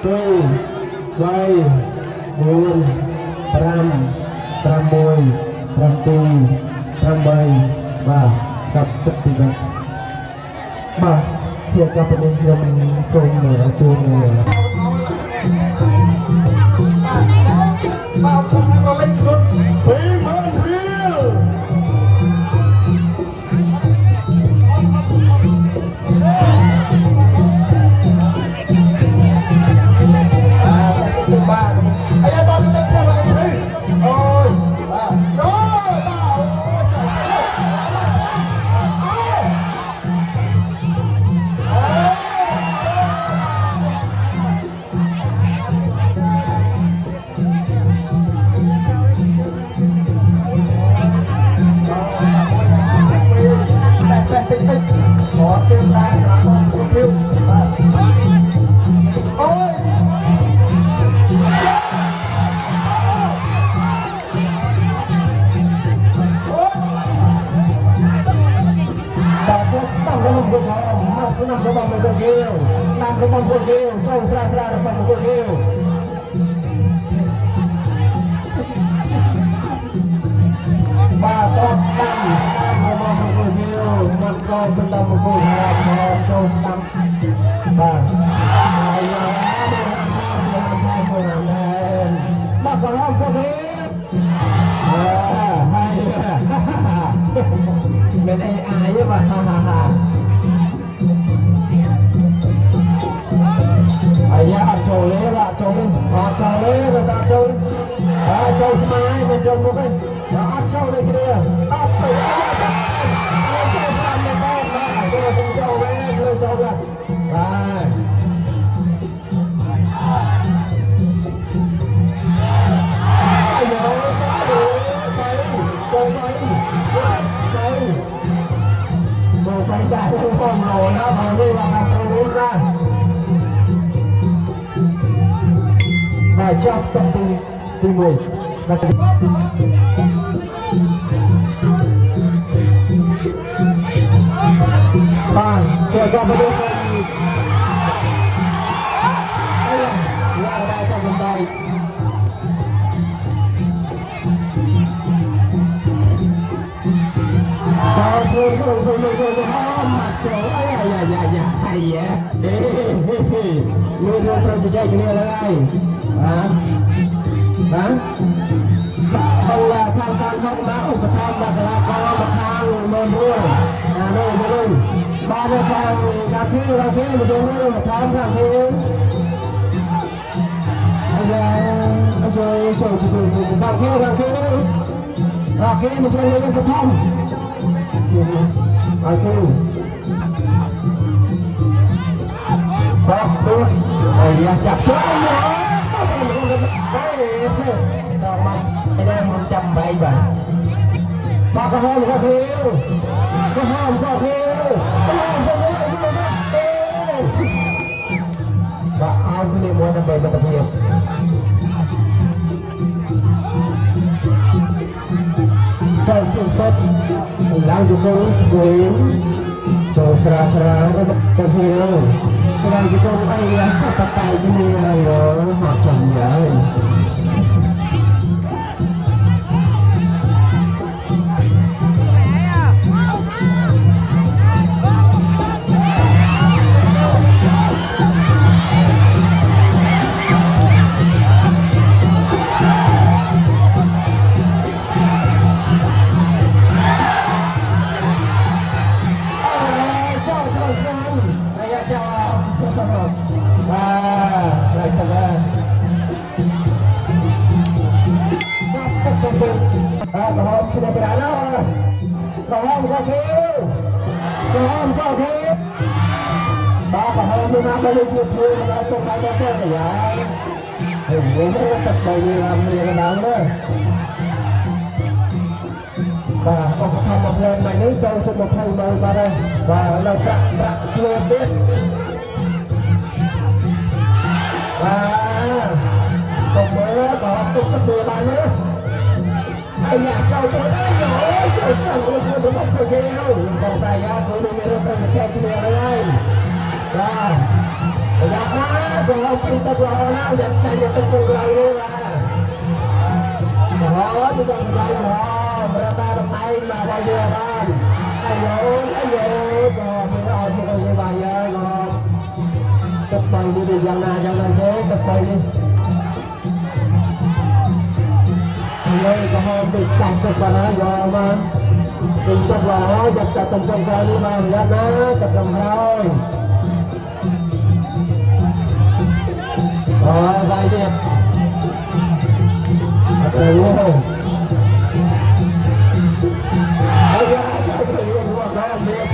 4 3 4 5 6 7 8 và cặp tất cả ba hiện các bên nhân sông mở xuông mở bao không có lấy chút bí mật riêng ba ai ra tao tôi không lại thấy ôi đó tao có trên sáng là không thiếu ôi Nằm trong một hòm, nằm trong một cuộc yêu, nằm trong một cuộc yêu, trong ra là một cuộc yêu. Ba con nằm trong một cuộc yêu, một con bên trong một cuộc yêu, trong nằm. Ba, ba con hòm cuộc yêu. Bên đây ai chứ mà ha ha ha ai ya ăn trầu lấy là trầu lên trầu lấy rồi ta trầu trầu mai mình trầu một cái ăn trầu đây kia ăn phải trầu làm cái con cho nó không trầu lên lên trầu ra phải đại không còn nổi nữa mà đây là làm cầu lên ra và trong tập từ 10 là sẽ ba chờ qua bên đây là đây trong vòng tay chào thôi mặt chỗ ấy hay vậy người thường thường chơi cái này là ai hả ông là tham gia không đã ủng tham đặt là có một thang mơn luôn đây ba mươi thang cà phê một chỗ nữa một thang cà phê anh chơi chỉ cần cà phê đó cà phê một chỗ nữa một thang bọc được chặt chỗ tao mong cái đây 177 ba cái hôm có thiếu cái hôm có thiếu và ai cũng đi mua năm bảy một hiệp trong phương pháp làm cho con quyến cho sra con hiểu cái làm cho con ai chắc bắt tay cái này rồi họ chồng vậy hôm xin đá đó hôm có thiếu ba cả hôm đi mang bên chưa thiếu mà tôi phải có cái này vậy hình như nó tập bài gì làm gì là nào nữa và ông có tham một lần này nếu trong một thầy mời vào đây và là đặt chưa biết và còn mới có tục tập bừa bàn nữa ai nhà cháu tôi đã nhớ cháu sao tôi chưa được một cái đâu còn tài ra tôi đi ਮੇਰੇ tôi chạy cái này đây ra Dạ quá, còn ông kinh tập rõ nào, dẹp chạy để tập cùng lại đi mà. Đó, bây giờ mình chạy đó, mà ra đồng này mà bao giờ ta. Ai vô, còn mình ổn một người bài giờ, còn. Tập bày đi đi, dòng nào thế, tập bày đi. Đây có hôm bị cạch tập vào đó rồi mà. Mình tập vào, dẹp cả tầm trong rồi đi mà, mình gặp đó, tập trong rồi. Rồi, vài đẹp. Rồi luôn. Ôi da, trời ơi, đúng rồi, đó là đẹp.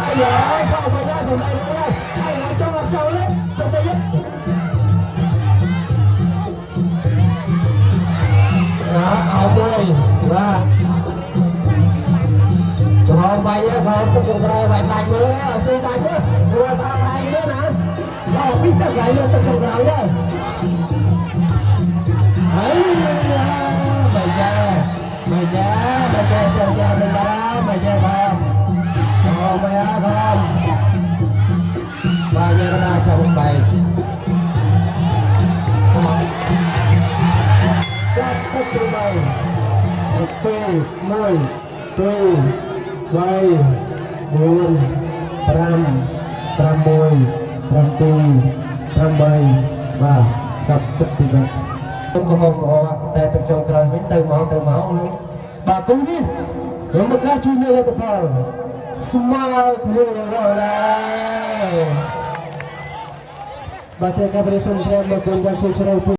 Ai ơi, không phải ra từ đây nữa đâu. Ai lại cho Ngọc Châu lên, từ đây nhất. Đó, áo tươi, ra. Còn vậy á, còn tập trung rồi, vậy bài nữa, suy tay nữa. Rồi ba bài nữa nè. Đó, biết tất cả nữa, tập trung rồi đó. Ấy, mày cha, mày không. Mày á không. Và nhà nó đang trong một bài. Chắc tất từ bài. Tùy, mùi, tùy, vay, buồn, tram mùi, tram tùy, tram bay, và cặp tất từ bài. Không, tại tập trung rồi, với từ máu luôn. Bà cũng đi. Rồi một cái chú nữa là tập hợp. Smile thôi rồi đây. Và sẽ các bạn xem một con trang sử